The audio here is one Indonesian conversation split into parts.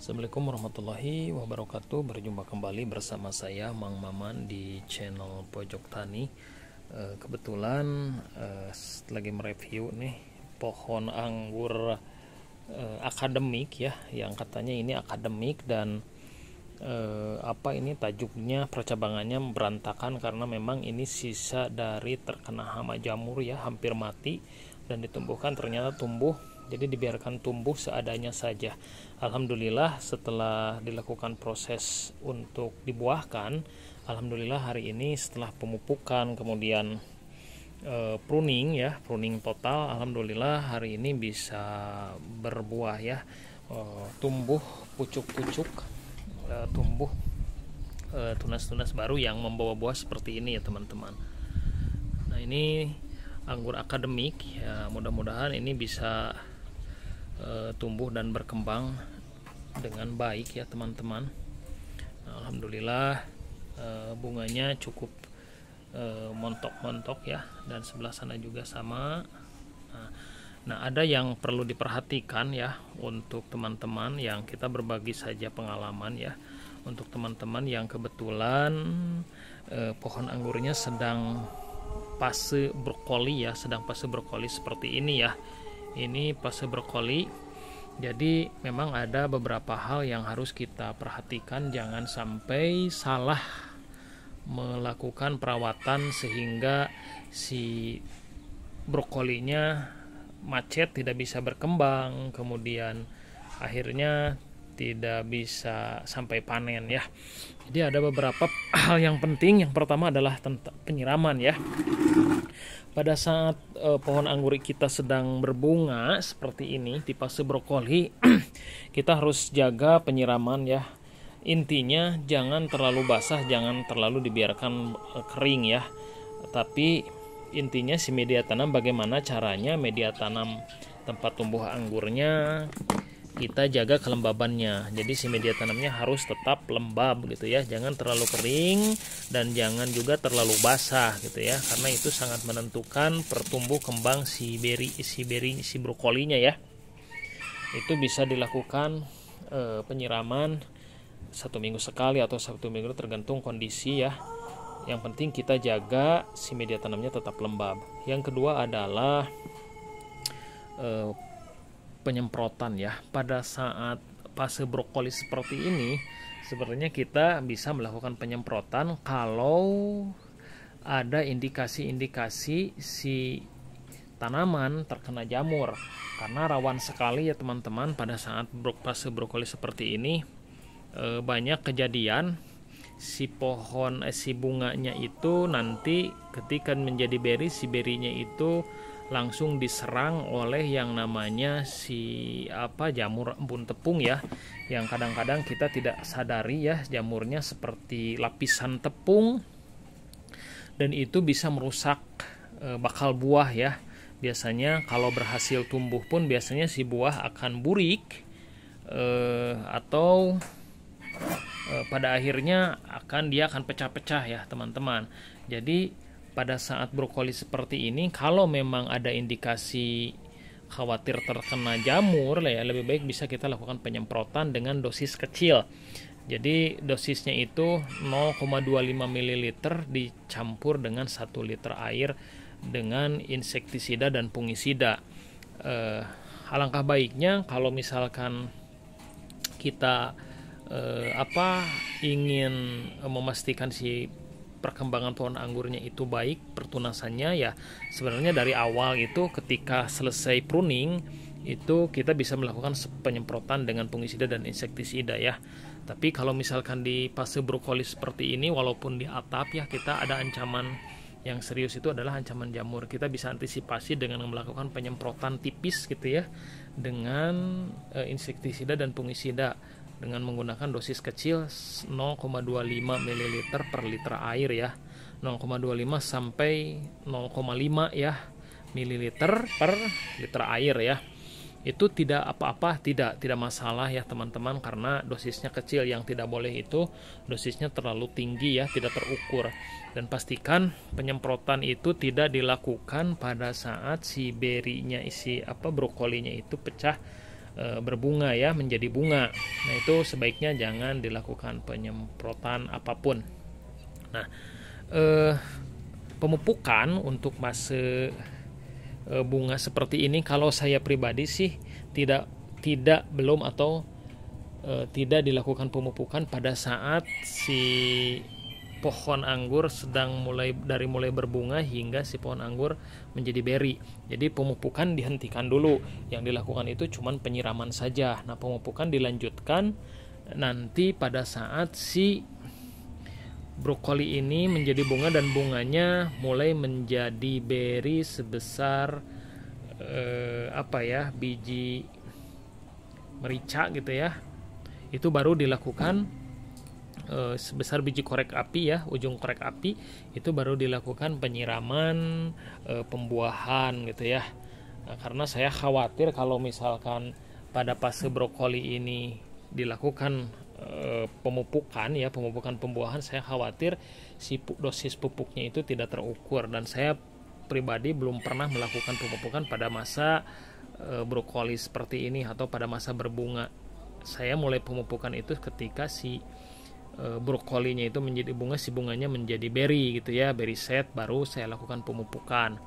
Assalamualaikum warahmatullahi wabarakatuh. Berjumpa kembali bersama saya Mang Maman di channel Pojok Tani. Kebetulan lagi mereview nih pohon anggur akademik ya, yang katanya ini akademik dan ini tajuknya percabangannya berantakan karena memang ini sisa dari terkena hama jamur ya, hampir mati, dan ditumbuhkan ternyata tumbuh, jadi dibiarkan tumbuh seadanya saja. Alhamdulillah setelah dilakukan proses untuk dibuahkan, alhamdulillah hari ini setelah pemupukan kemudian pruning total, alhamdulillah hari ini bisa berbuah ya, tumbuh pucuk-pucuk, tumbuh tunas-tunas baru yang membawa buah seperti ini ya teman-teman. Nah, ini anggur akademik ya, mudah-mudahan ini bisa tumbuh dan berkembang dengan baik ya teman-teman. Nah, alhamdulillah bunganya cukup montok-montok ya, dan sebelah sana juga sama. Nah, ada yang perlu diperhatikan ya untuk teman-teman yang kita berbagi saja pengalaman ya, untuk teman-teman yang kebetulan pohon anggurnya sedang fase brokoli ya, sedang fase brokoli seperti ini ya. Ini fase brokoli, jadi memang ada beberapa hal yang harus kita perhatikan, jangan sampai salah melakukan perawatan sehingga si brokolinya macet, tidak bisa berkembang, kemudian akhirnya tidak bisa sampai panen ya. Jadi ada beberapa hal yang penting. Yang pertama adalah tentang penyiraman ya. Pada saat pohon anggur kita sedang berbunga seperti ini di fase brokoli, kita harus jaga penyiraman ya. Intinya jangan terlalu basah, jangan terlalu dibiarkan kering ya. Tapi intinya si media tanam, bagaimana caranya media tanam tempat tumbuh anggurnya kita jaga kelembabannya. Jadi si media tanamnya harus tetap lembab gitu ya, jangan terlalu kering dan jangan juga terlalu basah gitu ya, karena itu sangat menentukan pertumbuh kembang si brokolinya ya. Itu bisa dilakukan penyiraman 1 minggu sekali atau 1 minggu, tergantung kondisi ya. Yang penting kita jaga si media tanamnya tetap lembab. Yang kedua adalah penyemprotan ya. Pada saat fase brokoli seperti ini, sebenarnya kita bisa melakukan penyemprotan kalau ada indikasi-indikasi si tanaman terkena jamur, karena rawan sekali ya teman-teman pada saat fase brokoli seperti ini. Banyak kejadian si pohon si bunganya itu nanti ketika menjadi beri, si berinya itu langsung diserang oleh yang namanya jamur embun tepung ya, yang kadang-kadang kita tidak sadari ya, jamurnya seperti lapisan tepung dan itu bisa merusak bakal buah ya. Biasanya kalau berhasil tumbuh pun biasanya si buah akan burik atau pada akhirnya dia akan pecah-pecah ya teman-teman. Jadi pada saat brokoli seperti ini, kalau memang ada indikasi khawatir terkena jamur ya, lebih baik bisa kita lakukan penyemprotan dengan dosis kecil. Jadi dosisnya itu 0,25 ml dicampur dengan 1 liter air dengan insektisida dan fungisida. Alangkah baiknya kalau misalkan kita ingin memastikan si perkembangan pohon anggurnya itu baik, pertunasannya ya, sebenarnya dari awal itu ketika selesai pruning itu kita bisa melakukan penyemprotan dengan fungisida dan insektisida ya. Tapi kalau misalkan di fase brokoli seperti ini, walaupun di atap ya, kita ada ancaman yang serius, itu adalah ancaman jamur. Kita bisa antisipasi dengan melakukan penyemprotan tipis gitu ya, dengan insektisida dan fungisida dengan menggunakan dosis kecil 0,25 ml per liter air ya, 0,25 sampai 0,5 ya mililiter per liter air ya. Itu tidak apa-apa, tidak masalah ya teman-teman, karena dosisnya kecil. Yang tidak boleh itu dosisnya terlalu tinggi ya, tidak terukur. Dan pastikan penyemprotan itu tidak dilakukan pada saat si berinya brokolinya itu pecah berbunga ya, menjadi bunga. Nah, itu sebaiknya jangan dilakukan penyemprotan apapun. Nah, pemupukan untuk fase bunga seperti ini kalau saya pribadi sih tidak belum atau tidak dilakukan pemupukan pada saat si pohon anggur sedang mulai berbunga hingga si pohon anggur menjadi beri. Jadi pemupukan dihentikan dulu. Yang dilakukan itu cuman penyiraman saja. Nah, pemupukan dilanjutkan nanti pada saat si brokoli ini menjadi bunga dan bunganya mulai menjadi beri sebesar biji merica gitu ya. Itu baru dilakukan sebesar biji korek api ya, ujung korek api itu baru dilakukan penyiraman pembuahan gitu ya. Nah, karena saya khawatir kalau misalkan pada fase brokoli ini dilakukan pemupukan pembuahan, saya khawatir si dosis pupuknya itu tidak terukur, dan saya pribadi belum pernah melakukan pemupukan pada masa brokoli seperti ini atau pada masa berbunga. Saya mulai pemupukan itu ketika si brokolinya itu menjadi bunga, si bunganya menjadi beri gitu ya, beri set, baru saya lakukan pemupukan.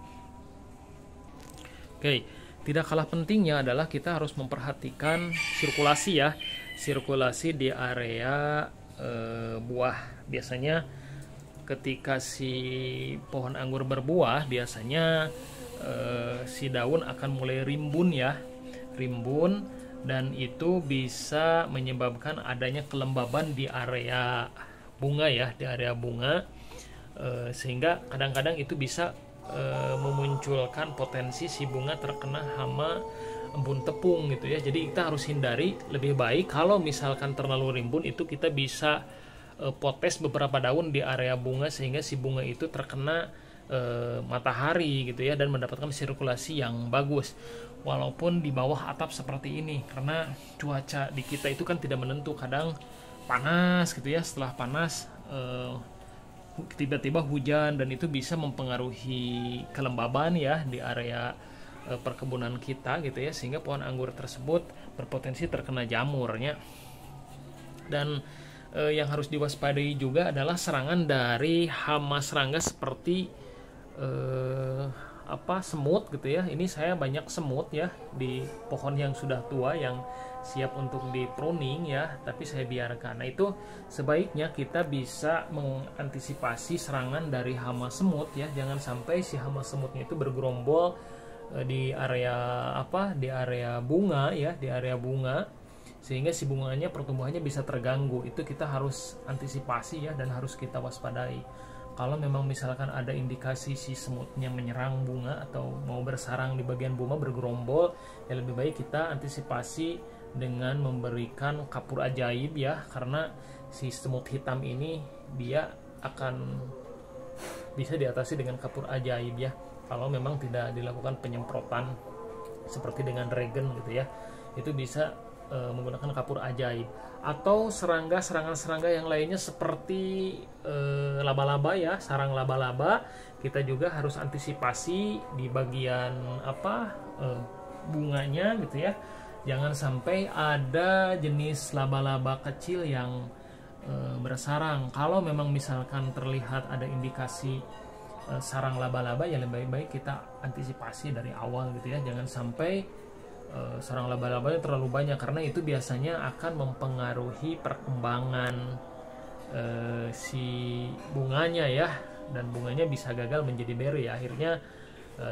Oke, tidak kalah pentingnya adalah kita harus memperhatikan sirkulasi ya, sirkulasi di area buah. Biasanya ketika si pohon anggur berbuah, biasanya si daun akan mulai rimbun ya, dan itu bisa menyebabkan adanya kelembaban di area bunga ya, di area bunga, sehingga kadang-kadang itu bisa memunculkan potensi si bunga terkena hama embun tepung gitu ya. Jadi kita harus hindari. Lebih baik kalau misalkan terlalu rimbun itu kita bisa potes beberapa daun di area bunga sehingga si bunga itu terkena matahari gitu ya, dan mendapatkan sirkulasi yang bagus. Walaupun di bawah atap seperti ini, karena cuaca di kita itu kan tidak menentu, kadang panas gitu ya, setelah panas tiba-tiba hujan, dan itu bisa mempengaruhi kelembaban ya di area perkebunan kita gitu ya, sehingga pohon anggur tersebut berpotensi terkena jamurnya. Dan yang harus diwaspadai juga adalah serangan dari hama serangga seperti semut gitu ya. Ini saya banyak semut ya di pohon yang sudah tua yang siap untuk di pruning ya, tapi saya biarkan. Nah, itu sebaiknya kita bisa mengantisipasi serangan dari hama semut ya. Jangan sampai si hama semutnya itu bergerombol di area di area bunga ya, di area bunga, sehingga si bunganya pertumbuhannya bisa terganggu. Itu kita harus antisipasi ya, dan harus kita waspadai. Kalau memang misalkan ada indikasi si semutnya menyerang bunga atau mau bersarang di bagian bunga bergerombol, ya lebih baik kita antisipasi dengan memberikan kapur ajaib ya, karena si semut hitam ini dia akan bisa diatasi dengan kapur ajaib ya, kalau memang tidak dilakukan penyemprotan seperti dengan regen gitu ya. Itu bisa menggunakan kapur ajaib. Atau serangan-serangga yang lainnya seperti laba-laba ya, sarang laba-laba, kita juga harus antisipasi di bagian bunganya gitu ya. Jangan sampai ada jenis laba-laba kecil yang bersarang. Kalau memang misalkan terlihat ada indikasi sarang laba-laba, ya lebih baik kita antisipasi dari awal gitu ya. Jangan sampai sarang laba-labanya terlalu banyak, karena itu biasanya akan mempengaruhi perkembangan si bunganya ya, dan bunganya bisa gagal menjadi beri, akhirnya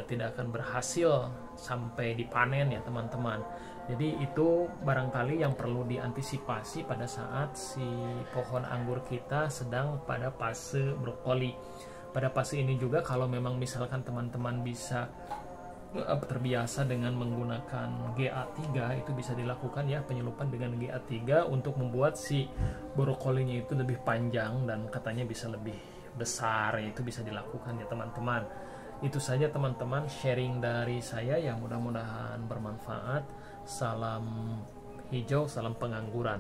tidak akan berhasil sampai dipanen ya teman-teman. Jadi itu barangkali yang perlu diantisipasi pada saat si pohon anggur kita sedang pada fase brokoli. Pada fase ini juga kalau memang misalkan teman-teman bisa terbiasa dengan menggunakan GA3, itu bisa dilakukan ya, penyelupan dengan GA3 untuk membuat si brokolinya itu lebih panjang dan katanya bisa lebih besar ya. Itu bisa dilakukan ya teman-teman. Itu saja teman-teman sharing dari saya yang mudah-mudahan bermanfaat. Salam hijau, salam pengangguran.